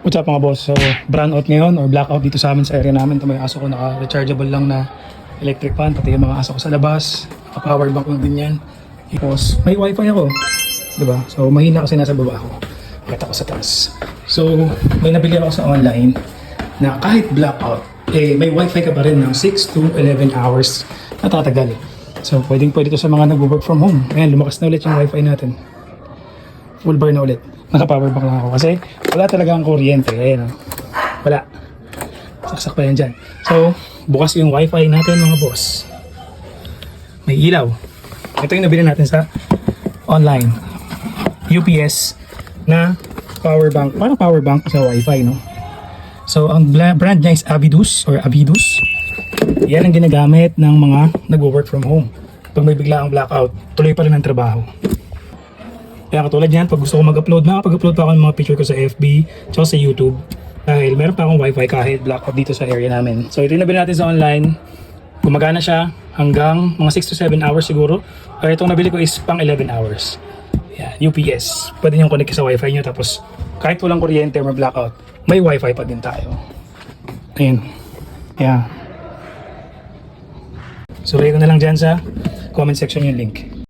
What's up mga boss? So, brown out ngayon or blackout dito sa amin sa area namin. Ito may aso ko, naka-rechargeable lang na electric fan. Pati yung mga aso ko sa labas. Naka-power bank lang din yan. Tapos, may wifi ako. Diba? So, mahina kasi nasa baba ako. Kita ko sa taas. So, may nabili ako sa online na kahit blackout, may wifi ka pa rin ng 6 to 11 hours na tatagal. So, pwede ito sa mga nag-work from home. Ayan, lumakas na ulit yung wifi natin. Full bar na ulit. Naka-power bank lang ako kasi wala talaga ang kuryente. Ayan, wala. Saksak pa yan dyan. So, bukas yung wifi natin mga boss. May ilaw. Ito yung nabili natin sa online. UPS na power bank. Parang power bank sa wifi, no? So, ang brand niya is Avidus or Avidus. Yan ang ginagamit ng mga nag-work from home. Pag may biglaang blackout, tuloy pa rin ang trabaho. Kaya katulad yan, pag gusto ko mag-upload, makapag-upload pa ako ng mga picture ko sa FB tsaka sa YouTube. Dahil meron pa akong wifi kahit blackout dito sa area namin. So ito yung nabili natin sa online. Gumagana siya hanggang mga 6 to 7 hours siguro. Kaya itong nabili ko is pang 11 hours. Yan, UPS. Pwede nyo connect sa wifi nyo tapos kahit walang kuryente or blackout, may wifi pa din tayo. Ayun. Yeah. So lagay ko na lang dyan sa comment section yung link.